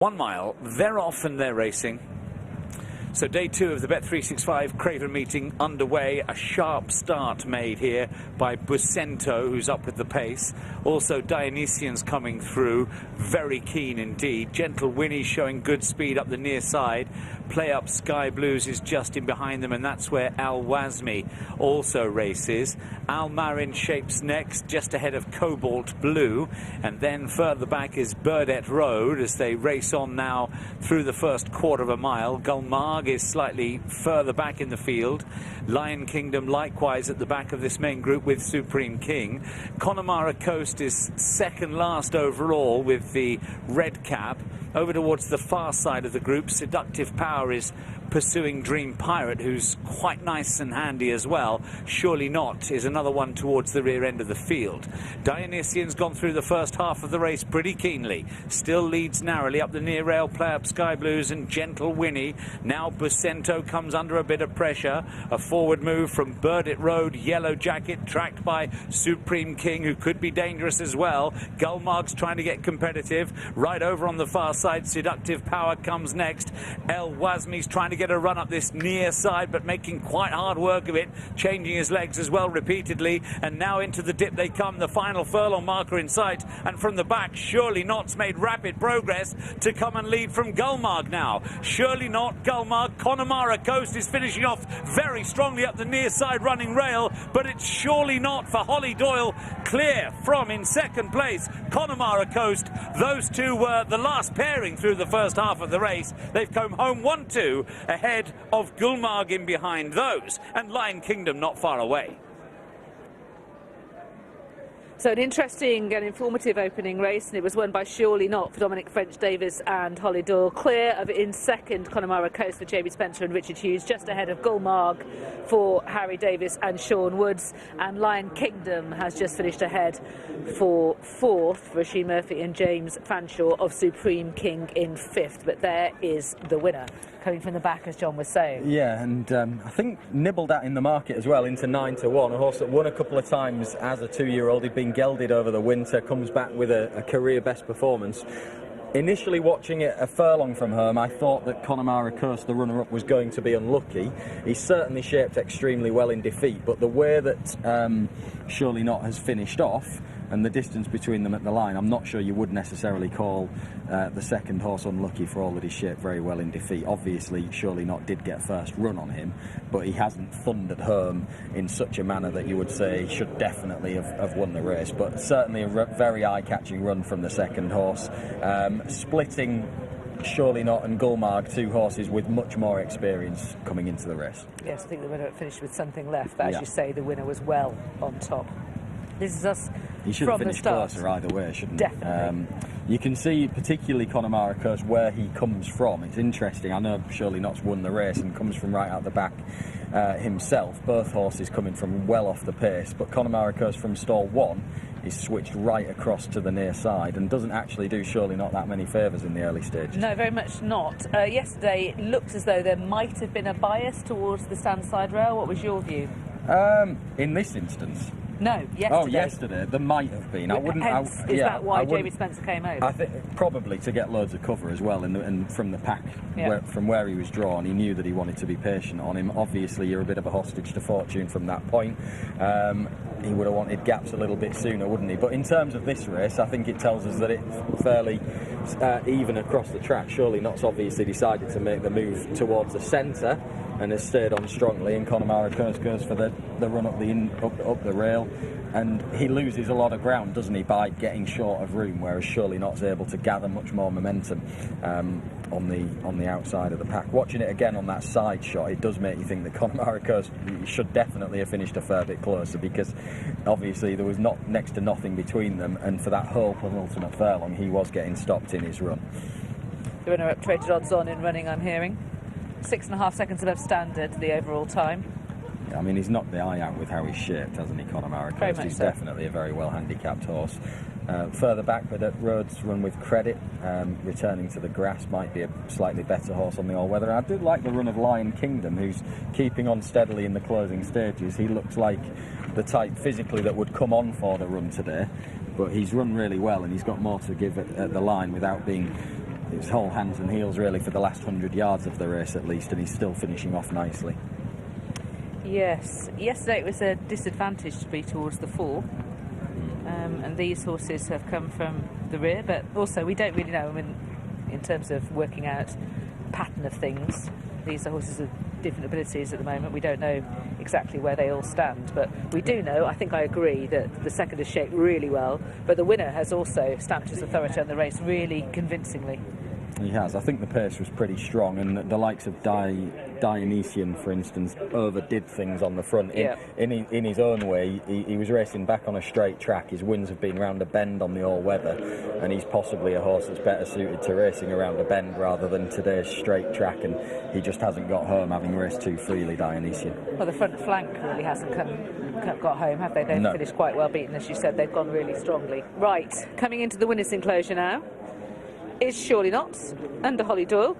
1 mile, they're off and they're racing. So day 2 of the Bet365 Craven meeting underway. A sharp start made here by Busento, who's up with the pace. Also Dionysian's coming through, very keen indeed. Gentle Winnie showing good speed up the near side. Play Up Sky Blues is just in behind them, and that's where Al Wazmi also races. Al Marin shapes next, just ahead of Cobalt Blue, and then further back is Burdett Road as they race on now through the first quarter of a mile. Gulmarg is slightly further back in the field. Lion Kingdom likewise at the back of this main group with Supreme King. Connemara Coast is second last overall with the red cap. Over towards the far side of the group, Seductive Power is pursuing Dream Pirate, who's quite nice and handy as well. Surely Not is another one towards the rear end of the field. Dionysian's gone through the first half of the race pretty keenly. Still leads narrowly up the near rail. Play Up Sky Blues and Gentle Winnie. Now Busento comes under a bit of pressure. A forward move from Burdett Road. Yellow Jacket tracked by Supreme King, who could be dangerous as well. Gulmarg's trying to get competitive. Right over on the far side, Seductive Power comes next. El Wazmi's trying to get a run up this near side, but making quite hard work of it, changing his legs as well repeatedly, and now into the dip they come, the final furlong marker in sight, and from the back Surely Not's made rapid progress to come and lead from Gulmarg now. Surely Not, Gulmarg, Connemara Coast is finishing off very strongly up the near side running rail, but it's Surely Not for Hollie Doyle, clear from in second place. Connemara Coast, those two were the last pairing through the first half of the race. They've come home 1-2 ahead of Gulmarg in behind those, and Lion Kingdom not far away. So an interesting and informative opening race, and it was won by Surely Not for Dominic Ffrench Davis and Hollie Doyle. Clear of it in second, Connemara Coast for Jamie Spencer and Richard Hughes, just ahead of Gulmarg for Harry Davis and Sean Woods. And Lion Kingdom has just finished ahead for fourth for Oisin Murphy and James Fanshawe of Supreme King in fifth. But there is the winner, coming from the back, as John was saying. Yeah, and I think nibbled at in the market as well, into 9-1. A horse that won a couple of times as a 2-year-old. He'd been gelded over the winter, comes back with a career best performance. Initially watching it a furlong from home, I thought that Connemara Coast, the runner-up, was going to be unlucky. He's certainly shaped extremely well in defeat, but the way that Surely Not has finished off, and the distance between them at the line, I'm not sure you would necessarily call the second horse unlucky for all that he's shaped very well in defeat. Obviously, Surely Not did get first run on him, but he hasn't thundered home in such a manner that you would say he should definitely have won the race. But certainly a very eye-catching run from the second horse, splitting Surely Not and Gulmarg, two horses with much more experience coming into the race. Yes, I think the winner finished with something left, but as you say, the winner was well on top. This is us. He should have finished closer either way, shouldn't he? Definitely. You can see, particularly Connemara Coast, where he comes from. It's interesting. I know Surely Not's won the race and comes from right out the back himself. Both horses coming from well off the pace, but Connemara Coast from stall 1 is switched right across to the near side and doesn't actually do Surely Not that many favours in the early stages. No, very much not. Yesterday it looked as though there might have been a bias towards the stand side rail. What was your view? In this instance? No, yesterday. Oh, yesterday there might have been. I wouldn't. Is that why Jamie Spencer came over? I think probably to get loads of cover as well, and from the pack, from where he was drawn, he knew that he wanted to be patient on him. Obviously, you're a bit of a hostage to fortune from that point. He would have wanted gaps a little bit sooner, wouldn't he? But in terms of this race, I think it tells us that it's fairly even across the track. Surely Not's obviously decided to make the move towards the centre and has stayed on strongly, and Connemara Coast goes for the run up the rail, and he loses a lot of ground, doesn't he, by getting short of room, whereas Surely Not's able to gather much more momentum on the outside of the pack. Watching it again on that side shot, it does make you think that Connemara Coast should definitely have finished a fair bit closer, because obviously there was next to nothing between them, and for that whole penultimate furlong he was getting stopped in his run. The runner up traded odds on in running, I'm hearing. 6.5 seconds above standard, the overall time. I mean, he's knocked the eye out with how he's shaped, hasn't he, Connemara Coast? He's definitely a very well handicapped horse. Further back, but at Rhodes run with credit, returning to the grass, might be a slightly better horse on the all-weather. I did like the run of Lion Kingdom, who's keeping on steadily in the closing stages. He looks like the type physically that would come on for the run today, but he's run really well, and he's got more to give at the line without being it's whole hands and heels really for the last 100 yards of the race at least, and he's still finishing off nicely. Yes, yesterday it was a disadvantage to be towards the fore, and these horses have come from the rear, but also we don't really know, I mean, in terms of working out pattern of things, these are horses with different abilities at the moment. We don't know exactly where they all stand, but we do know, I think I agree, that the second has shaped really well, but the winner has also stamped his authority on the race really convincingly. He has. I think the pace was pretty strong, and the likes of Dionysian, for instance, overdid things on the front. In his own way, he was racing back on a straight track. His wins have been round a bend on the all-weather, and he's possibly a horse that's better suited to racing around a bend rather than today's straight track, and he just hasn't got home, having raced too freely, Dionysian. Well, the front flank really hasn't got home, have they? They've finished quite well beaten, as you said. They've gone really strongly. Right, coming into the winner's enclosure now is Surely Not under Hollie Doyle,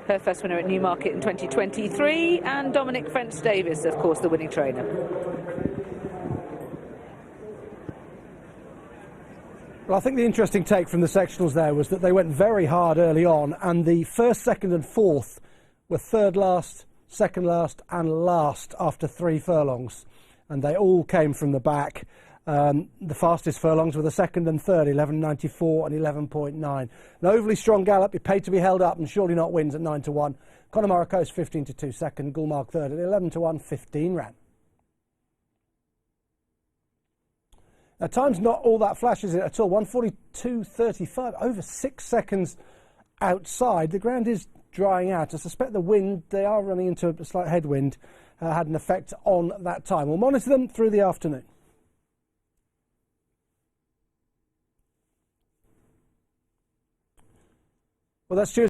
her first winner at Newmarket in 2023, and Ffrench Davis, of course, the winning trainer. Well, I think the interesting take from the sectionals there was that they went very hard early on, and the first, second and fourth were third last, second last and last after 3 furlongs, and they all came from the back. The fastest furlongs were the second and third, 11.94 and 11.9. An overly strong gallop, he paid to be held up, and Surely Not wins at 9-1. Connemara Coast 15-2 second, Gulmarg third at 11-1, 15 ran. Now time's not all that flash, is it, at all? 1:42.35, over 6 seconds outside. The ground is drying out. I suspect the wind, they are running into a slight headwind, had an effect on that time. We'll monitor them through the afternoon. Well, that's Tuesday.